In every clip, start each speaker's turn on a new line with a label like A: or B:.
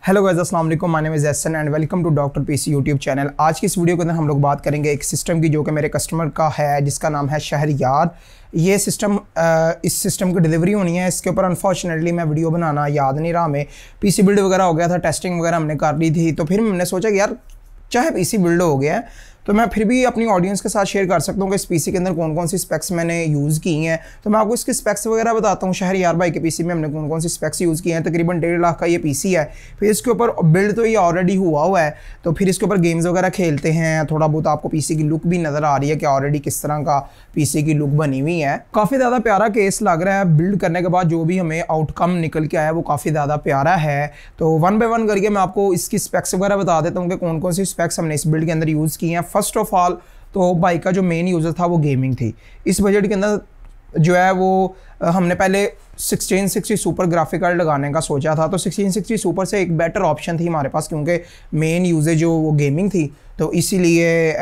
A: Hello guys, अस्सलाम वालेकुम। My name is Ehsan and welcome to doctor PC YouTube channel. आज की इस वीडियो के अंदर हम लोग बात करेंगे एक सिस्टम की जो कि मेरे कस्टमर का है, जिसका नाम है शहरयार। ये सिस्टम इस सिस्टम की डिलीवरी होनी है। इसके ऊपर अनफॉर्चुनेटली मैं वीडियो बनाना याद नहीं रहा, हमें पीसी बिल्ड वगैरह हो गया था, टेस्टिंग वगैरह हमने कर ली थी। तो फिर हमने सोचा कि यार चाहे पीसी बिल्ड हो गया है तो मैं फिर भी अपनी ऑडियंस के साथ शेयर कर सकता हूँ कि इस पीसी के अंदर कौन कौन सी स्पेक्स मैंने यूज़ की हैं। तो मैं आपको इसके स्पेक्स वगैरह बताता हूँ। शहरयार भाई के पीसी में हमने कौन कौन सी स्पेक्स यूज़ की हैं। तकरीबन 1.5 लाख का ये पीसी है। फिर इसके ऊपर बिल्ड तो ये ऑलरेडी हुआ है, तो फिर इसके ऊपर गेम्स वगैरह खेलते हैं। थोड़ा बहुत आपको पीसी की लुक भी नज़र आ रही है कि ऑलरेडी किस तरह का पीसी की लुक बनी हुई है। काफ़ी ज़्यादा प्यारा केस लग रहा है। बिल्ड करने के बाद जो भी हमें आउटकम निकल के आया वो काफ़ी ज़्यादा प्यारा है। तो वन बाय वन करके मैं आपको इसकी स्पेक्स वगैरह बता देता हूँ कि कौन कौन सी स्पेक्स हमने इस बिल्ड के अंदर यूज़ की हैं। फर्स्ट ऑफ ऑल तो बाइक का जो मेन यूज़र था वो गेमिंग थी। इस बजट के अंदर जो है वो हमने पहले 1660 सुपर ग्राफिक कार्ड लगाने का सोचा था। तो 1660 सुपर से एक बेटर ऑप्शन थी हमारे पास, क्योंकि मेन यूजेज जो वो गेमिंग थी, तो इसीलिए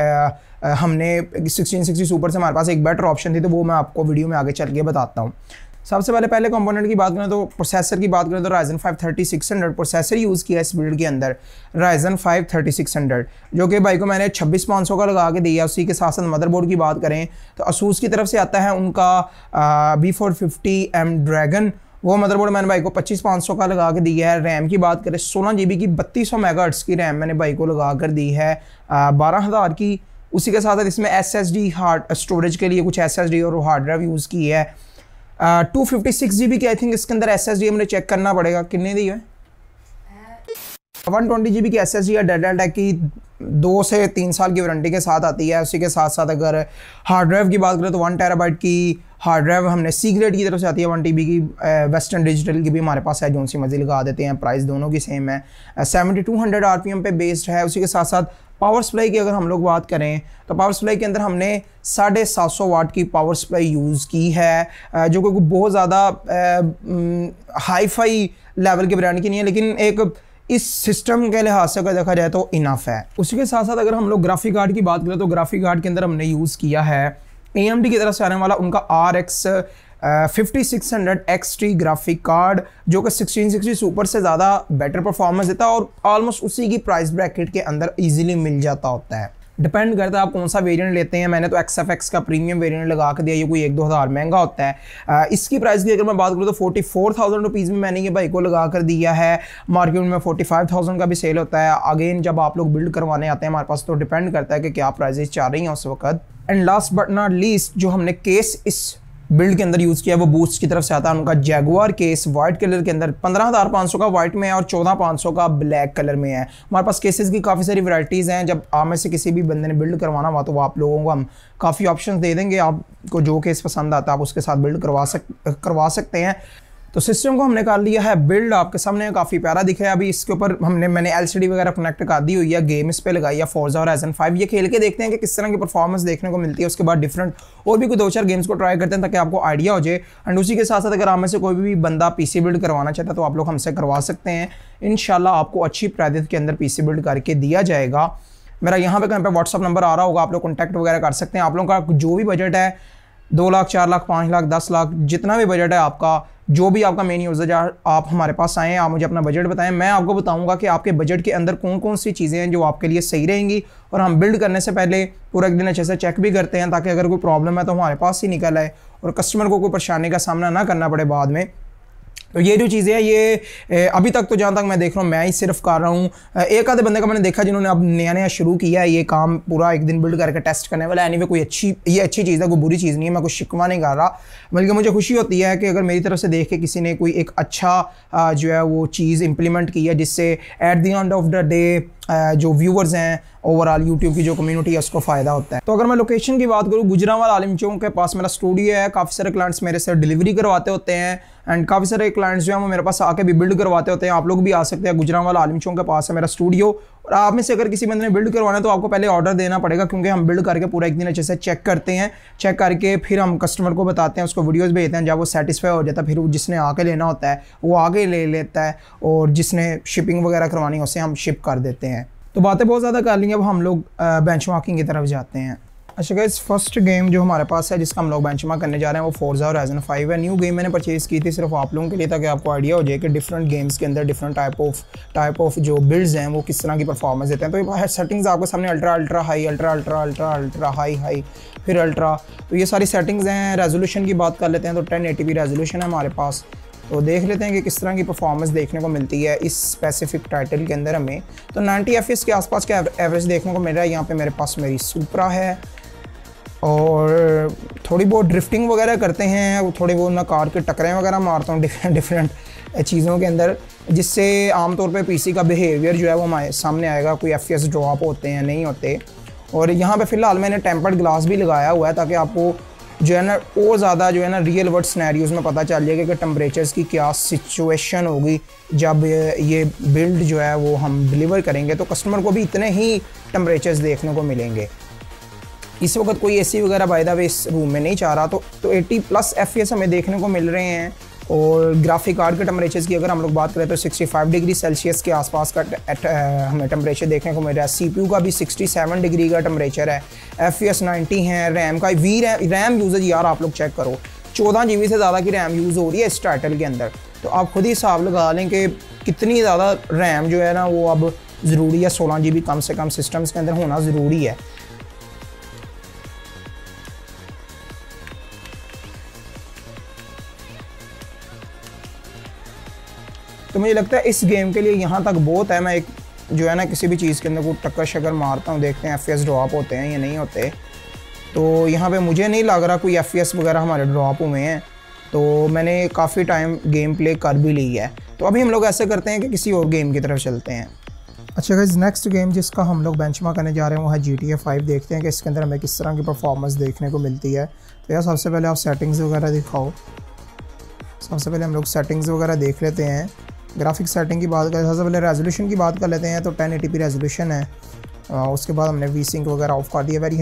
A: हमने 1660 सुपर से हमारे पास एक बेटर ऑप्शन थी। तो वो मैं आपको वीडियो में आगे चल के बताता हूँ। सबसे पहले कंपोनेंट की बात करें तो प्रोसेसर की बात करें तो Ryzen 5 3600 प्रोसेसर यूज़ किया इस बिल्ड के अंदर। Ryzen 5 3600 जो कि भाई को मैंने 26500 का लगा के दिया। उसी के साथ साथ मदरबोर्ड की बात करें तो ASUS की तरफ से आता है उनका B450M ड्रैगन। वो मदरबोर्ड मैंने भाई को 25500 का लगा के दिया है। रैम की बात करें 16 GB की 3200 मेगाहर्ट्ज़ की रैम मैंने भाई को लगा कर दी है 12000 की। उसी के साथ साथ इसमें SSD हार्ड स्टोरेज के लिए कुछ SSD और हार्ड ड्राइव यूज़ की है। 256 GB की आई थिंक इसके अंदर SSD हमने चेक करना पड़ेगा कितने दी है। 120 GB की SSD है डेल टेक की, 2 से 3 साल की वारंटी के साथ आती है। उसी के साथ साथ अगर हार्ड ड्राइव की बात करें तो 1 TB की हार्ड ड्राइव हमने सी ग्रेड की तरफ से आती है। 1 TB की वेस्टर्न डिजिटल की भी हमारे पास है, जो सी मर्जी लगा देते हैं। प्राइस दोनों की सेम है। 7200 RPM पे बेस्ड है। उसी के साथ साथ पावर सप्लाई की अगर हम लोग बात करें तो पावर सप्लाई के अंदर हमने 750 वाट की पावर सप्लाई यूज़ की है, जो कि बहुत ज़्यादा हाई फाई लेवल के ब्रांड की नहीं है, लेकिन एक इस सिस्टम के लिहाज से अगर देखा जाए तो इनफ है। उसी के साथ साथ अगर हम लोग ग्राफिक कार्ड की बात करें तो ग्राफिक कार्ड के अंदर हमने यूज़ किया है AMD की तरफ से आने वाला उनका RX 5600 XT ग्राफिक कार्ड, जो कि 1660 सुपर से ज़्यादा बेटर परफॉर्मेंस देता है और ऑलमोस्ट उसी की प्राइस ब्रैकेट के अंदर इजीली मिल जाता होता है। डिपेंड करता है आप कौन सा वेरिएंट लेते हैं। मैंने तो XFX का प्रीमियम वेरिएंट लगा के दिया, ये कोई 1-2 हज़ार महंगा होता है। इसकी प्राइस की अगर मैं बात करूँ तो 44,000 रुपीज़ में मैंने ये बाइक को लगा कर दिया है। मार्केट में 45,000 का भी सेल होता है। अगेन जब आप लोग बिल्ड करवाने आते हैं हमारे पास तो डिपेंड करता है कि क्या प्राइजेस चल रही हैं उस वक्त। And last but not least जो हमने केस इस बिल्ड के अंदर यूज़ किया वो बूस्ट की तरफ से आता है उनका जैगुआर केस वाइट कलर के अंदर। 15,500 का वाइट में है और 14,500 का ब्लैक कलर में है। हमारे पास केसेस की काफ़ी सारी वैरायटीज़ हैं। जब आप में से किसी भी बंदे ने बिल्ड करवाना हुआ तो आप लोगों को हम काफ़ी ऑप्शंस दे देंगे। आपको जो केस पसंद आता है आप उसके साथ बिल्ड करवा सकते हैं। तो सिस्टम को हमने कर लिया है बिल्ड, आपके सामने काफ़ी प्यारा दिखा है। अभी इसके ऊपर मैंने LCD वगैरह कनेक्ट कर दी हुई है। गेम इस पे लगाई है फोर्जा और Ryzen 5। ये खेल के देखते हैं कि किस तरह की परफॉर्मेंस देखने को मिलती है। उसके बाद डिफरेंट और भी कोई 2-4 गेम्स को ट्राई करते हैं ताकि आपको आइडिया हो जाए। एंड उसी के साथ साथ अगर आप में से कोई भी बंदा पीसी बिल्ड करवाना चाहता है तो आप लोग हमसे करवा सकते हैं। इंशाल्लाह आपको अच्छी प्राइस के अंदर पीसी बिल्ड करके दिया जाएगा। मेरा यहाँ पे कहीं पे व्हाट्सअप नंबर आ रहा होगा, आप लोग कॉन्टैक्ट वगैरह कर सकते हैं। आप लोगों का जो भी बजट है 2 लाख, 4 लाख, 5 लाख, 10 लाख, जितना भी बजट है आपका, जो भी आपका मेन यूज़र है, आप हमारे पास आएँ, आप मुझे अपना बजट बताएं। मैं आपको बताऊंगा कि आपके बजट के अंदर कौन कौन सी चीज़ें हैं जो आपके लिए सही रहेंगी। और हम बिल्ड करने से पहले पूरा एक दिन अच्छे से चेक भी करते हैं ताकि अगर कोई प्रॉब्लम है तो हमारे पास ही निकल आए और कस्टमर को कोई परेशानी का सामना ना करना पड़े बाद में। तो ये जो चीज़ें हैं ये अभी तक तो जहाँ तक मैं देख रहा हूँ मैं ही सिर्फ कर रहा हूँ। एक आधे बंदे का मैंने देखा जिन्होंने अब नया शुरू किया है ये काम, पूरा एक दिन बिल्ड करके टेस्ट करने वाला। एनीवे कोई ये अच्छी चीज़ है, कोई बुरी चीज़ नहीं है। मैं कुछ शिकवा नहीं कर रहा, बल्कि मुझे खुशी होती है कि अगर मेरी तरफ से देख के किसी ने कोई एक अच्छा जो है वो चीज़ इंप्लीमेंट की है, जिससे at the end of the day जो व्यूअर्स हैं ओवरऑल यूट्यूब की जो कम्युनिटी है उसको फ़ायदा होता है। तो अगर मैं लोकेशन की बात करूँ, गुजरांवाला आलिम चौक के पास मेरा स्टूडियो है। काफ़ी सारे क्लाइंट्स मेरे से डिलीवरी करवाते होते हैं एंड काफ़ी सारे क्लाइंट्स जो हैं वो मेरे पास आके भी बिल्ड करवाते होते हैं। आप लोग भी आ सकते हैं। गुजरांवाला आलिम चौक के पास है मेरा स्टूडियो। और आप में से अगर किसी बंदे ने बिल्ड करवाना है तो आपको पहले ऑर्डर देना पड़ेगा, क्योंकि हम बिल्ड करके पूरा एक दिन अच्छे से चेक करते हैं। चेक करके फिर हम कस्टमर को बताते हैं, उसको वीडियोस भेजते हैं। जब वो सेटिस्फाई हो जाता है फिर जिसने आके लेना होता है वो आगे ले लेता है, और जिसने शिपिंग वगैरह करवानी है उसे हम शिप कर देते हैं। तो बातें बहुत ज़्यादा कर ली हैं, अब हम लोग बेंचमार्किंग की तरफ जाते हैं। अच्छा गाइस, फर्स्ट गेम जो हमारे पास है जिसका हम लोग बेंचमार्क करने जा रहे हैं वो फोर्जा होराइजन 5 है। न्यू गेम मैंने परचेज़ की थी सिर्फ आप लोगों के लिए, ताकि आपको आइडिया हो जाए कि डिफरेंट गेम्स के अंदर डिफरेंट टाइप ऑफ जो बिल्ड्स हैं वो किस तरह की परफॉर्मेंस देते हैं। तो ये सेटिंग्स आपके सामने अल्ट्रा हाई, अल्ट्रा हाई, फिर अल्ट्रा, तो ये सारी सेटिंग्स हैं। रेजोल्यूशन की बात कर लेते हैं तो 1080p रेजोल्यूशन है हमारे पास। तो देख लेते हैं कि किस तरह की परफॉर्मेंस देखने को मिलती है इस स्पेसिफिक टाइटल के अंदर हमें। तो 90 FPS के आसपास का एवरेज देखने को मिल रहा है। यहाँ पे मेरे पास मेरी सुपरा है और थोड़ी बहुत ड्रिफ्टिंग वगैरह करते हैं, थोड़ी बहुत मैं कार के टकरें वगैरह मारता हूँ डिफरेंट चीज़ों के अंदर, जिससे आमतौर पे पीसी का बिहेवियर जो है वो हमारे सामने आएगा, कोई FPS ड्रॉप होते हैं नहीं होते। और यहाँ पे फ़िलहाल मैंने टेम्पर्ड ग्लास भी लगाया हुआ है ताकि आपको जो है ना और ज़्यादा जो है ना रियल वर्ल्ड सिनेरियोज में पता चल जाएगा कि टेम्परेचर्स की क्या सिचुएशन होगी जब ये बिल्ड जो है वो हम डिलीवर करेंगे। तो कस्टमर को भी इतने ही टेम्परेचर्स देखने को मिलेंगे। इस वक्त कोई एसी वगैरह बाय द वे इस रूम में नहीं चाह रहा, तो 80+ FPS हमें देखने को मिल रहे हैं। और ग्राफिक कार्ड के टेम्परेचर्स की अगर हम लोग बात करें तो 65 डिग्री सेल्सियस के आसपास का हमें टेम्परेचर देखने को मिल रहा है। CPU का भी 67 डिग्री का टेम्परेचर है। FPS 90 है। रैम का रैम यूजेज यार आप लोग चेक करो, 14 GB से ज़्यादा की रैम यूज़ हो रही है इस टाइटल के अंदर। तो आप खुद ही हिसाब लगा लें कि कितनी ज़्यादा रैम जो है ना वो अब ज़रूरी है। 16 GB कम से कम सिस्टम्स के अंदर होना ज़रूरी है। तो मुझे लगता है इस गेम के लिए यहाँ तक बहुत है। मैं एक जो है ना किसी भी चीज़ के अंदर को टक्कर शक्कर मारता हूँ, देखते हैं FPS ड्रॉप होते हैं या नहीं होते। तो यहाँ पे मुझे नहीं लग रहा कोई FPS वगैरह हमारे ड्रॉप हुए हैं। तो मैंने काफ़ी टाइम गेम प्ले कर भी ली है। तो अभी हम लोग ऐसे करते हैं कि किसी और गेम की तरफ चलते हैं। अच्छा गाइस, नेक्स्ट गेम जिसका हम लोग बेंचमार्क करने जा रहे हैं वो है GTA 5। देखते हैं कि इसके अंदर हमें किस तरह की परफॉर्मेंस देखने को मिलती है। तो यार सबसे पहले आप सेटिंग्स वगैरह दिखाओ। सबसे पहले हम लोग सेटिंग्स वगैरह देख लेते हैं। ग्राफिक सेटिंग की बात करें, सबसे पहले रेजोल्यूशन की बात कर लेते हैं। तो 1080p रेजोल्यूशन है। उसके बाद हमने वी-सिंक वगैरह ऑफ कर दिया। वेरी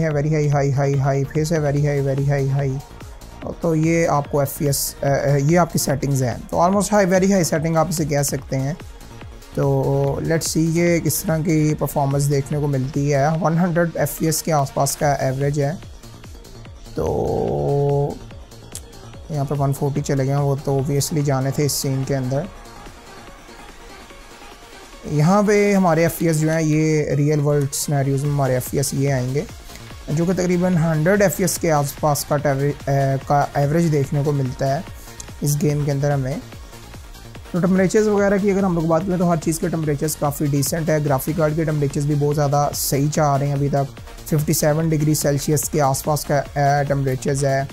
A: हाई, फिर से वेरी हाई। तो ये आपको FPS ये आपकी सेटिंग्स हैं। तो ऑलमोस्ट वेरी हाई सेटिंग आप इसे कह सकते हैं। तो लेट्स सी ये किस तरह की परफॉर्मेंस देखने को मिलती है। 100 FPS के आसपास का एवरेज है। तो यहाँ पर 140 चले गए, वो तो ऑब्वियसली जाने थे इस सीन के अंदर। यहाँ पे हमारे FPS जो हैं ये रियल वर्ल्ड सिनेरियोज़ में हमारे FPS ये आएंगे जो कि तकरीबन 100 FPS के आसपास का एवरेज देखने को मिलता है इस गेम के अंदर हमें। तो टेम्परेचर्स वगैरह की अगर हम लोग बात करें तो हर चीज़ के टेम्परेचर्स काफ़ी डिसेंट है। ग्राफिक कार्ड के टेम्परेचर्स भी बहुत ज़्यादा सही चाह रहे हैं अभी तक। 57 डिग्री सेल्सियस के आसपास का टेम्परेचर्स है।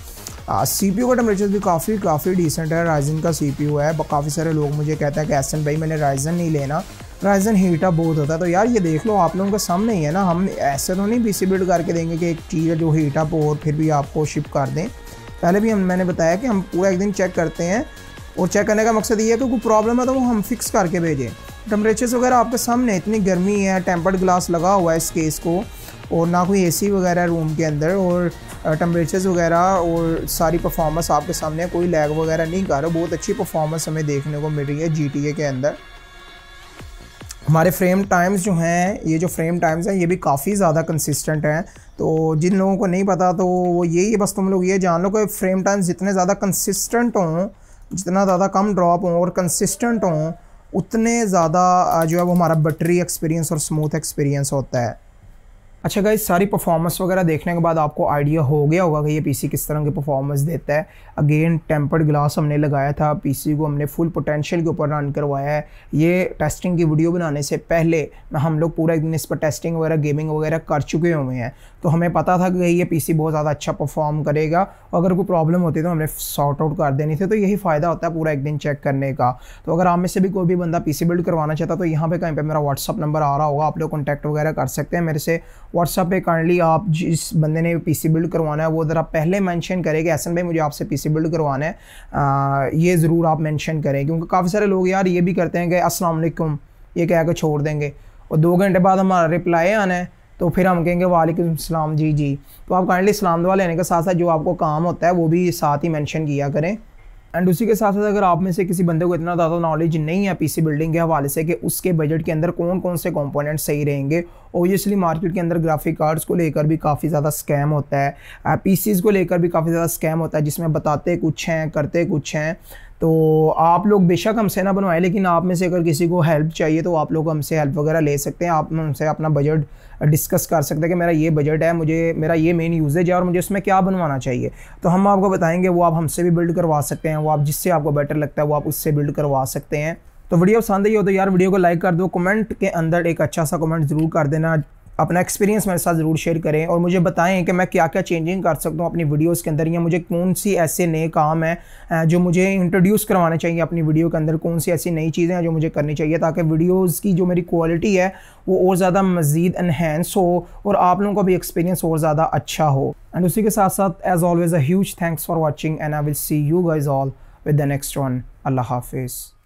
A: CPU का टेम्परेचर भी काफ़ी डिसेंट है। राइजन का CPU है। काफ़ी सारे लोग मुझे कहते हैं कि एहसन भाई मैंने राइजन नहीं लेना, राइजन हीट अप बहुत होता है। तो यार ये देख लो आप लोगों के सामने ही है ना, हम ऐसे तो नहीं PC बिल्ड करके देंगे कि एक चीज़ जो हीट अप हो और फिर भी आपको शिप कर दें। पहले भी मैंने बताया कि हम पूरा एक दिन चेक करते हैं और चेक करने का मकसद ये है कि कोई प्रॉब्लम है तो वो हम फिक्स करके भेजें। टेम्परेचर्स वगैरह आपके सामने, इतनी गर्मी है, टेम्पर्ड ग्लास लगा हुआ है इस केस को, और ना कोई AC वगैरह रूम के अंदर, और टेम्परेचर्स वगैरह और सारी परफॉर्मेंस आपके सामने, कोई लैग वगैरह नहीं कर रहा। बहुत अच्छी परफॉर्मेंस हमें देखने को मिल रही है GTA के अंदर। हमारे फ्रेम टाइम्स जो हैं, ये जो फ्रेम टाइम्स हैं ये भी काफ़ी ज़्यादा कंसिस्टेंट हैं। तो जिन लोगों को नहीं पता तो वो यही बस तुम लोग ये जान लो कि फ्रेम टाइम्स जितने ज़्यादा कंसिस्टेंट हों, जितना ज़्यादा कम ड्रॉप हों और कंसिस्टेंट हों, उतने ज़्यादा जो है वो हमारा बैटरी एक्सपीरियंस और स्मूथ एक्सपीरियंस होता है। अच्छा गाइस, सारी परफॉर्मेंस वगैरह देखने के बाद आपको आइडिया हो गया होगा कि ये PC किस तरह की परफॉर्मेंस देता है। अगेन टेम्पर्ड ग्लास हमने लगाया था, PC को हमने फुल पोटेंशियल के ऊपर रन करवाया है। ये टेस्टिंग की वीडियो बनाने से पहले हम लोग पूरा एक दिन इस पर टेस्टिंग वगैरह गेमिंग वगैरह कर चुके हुए हैं। तो हमें पता था कि ये PC बहुत ज़्यादा अच्छा परफॉर्म करेगा, और अगर कोई प्रॉब्लम होती तो हमने सॉर्ट आउट कर देनी थी। तो यही फ़ायदा होता है पूरा एक दिन चेक करने का। तो अगर आप में से भी कोई भी बंदा PC बिल्ड करवाना चाहता तो यहाँ पे कहीं पे मेरा व्हाट्सअप नंबर आ रहा होगा, आप लोग कॉन्टैक्ट वगैरह कर सकते हैं मेरे से। व्हाट्सअप पे काइंडली आप जिस बंदे ने PC बिल्ड करवाना है वो ज़रा पहले मेंशन करें कि एहसन भाई मुझे आपसे PC बिल्ड करवाना है। ये ज़रूर आप मेंशन करें, क्योंकि काफ़ी सारे लोग यार ये भी करते हैं कि अस्सलाम वालेकुम ये कह के छोड़ देंगे, और 2 घंटे बाद हमारा रिप्लाई आना है तो फिर हम कहेंगे वालेकुम सलाम जी। तो आप काइंडली सलाम दुआ लेने के साथ साथ जो आपको काम होता है वो भी साथ ही मेंशन किया करें। एंड उसी के साथ साथ अगर आप में से किसी बंदे को इतना ज़्यादा नॉलेज नहीं है पीसी बिल्डिंग के हवाले से कि उसके बजट के अंदर कौन कौन से कंपोनेंट्स सही रहेंगे, ओबियसली मार्केट के अंदर ग्राफिक कार्ड्स को लेकर भी काफ़ी ज़्यादा स्कैम होता है, पीसीज़ को लेकर भी काफ़ी ज़्यादा स्कैम होता है, जिसमें बताते कुछ हैं करते कुछ हैं। तो आप लोग बेशक हमसे ना बनवाएं, लेकिन आप में से अगर किसी को हेल्प चाहिए तो आप लोग हमसे हेल्प वगैरह ले सकते हैं। आप हमसे अपना बजट डिस्कस कर सकते हैं कि मेरा ये बजट है, मुझे मेरा ये मेन यूजेज है और मुझे उसमें क्या बनवाना चाहिए, तो हम आपको बताएंगे। वो आप हमसे भी बिल्ड करवा सकते हैं, वो आप जिससे आपको बेटर लगता है वो आप उससे बिल्ड करवा सकते हैं। तो वीडियो पसंद आई हो तो यार वीडियो को लाइक कर दो, कमेंट के अंदर एक अच्छा सा कमेंट ज़रूर कर देना, अपना एक्सपीरियंस मेरे साथ ज़रूर शेयर करें और मुझे बताएं कि मैं क्या क्या चेंजिंग कर सकता हूँ अपनी वीडियोस के अंदर, या मुझे कौन सी ऐसे नए काम हैं जो मुझे इंट्रोड्यूस करवाने चाहिए अपनी वीडियो के अंदर, कौन सी ऐसी नई चीज़ें हैं जो मुझे करनी चाहिए ताकि वीडियोस की जो मेरी क्वालिटी है वो और ज़्यादा मज़ीद एनहेंस हो और आप लोगों का भी एक्सपीरियंस और ज़्यादा अच्छा हो। एंड उसी के साथ साथ as always a huge thanks for watching and I will see you guys all with the next one. अल्लाह हाफिज़।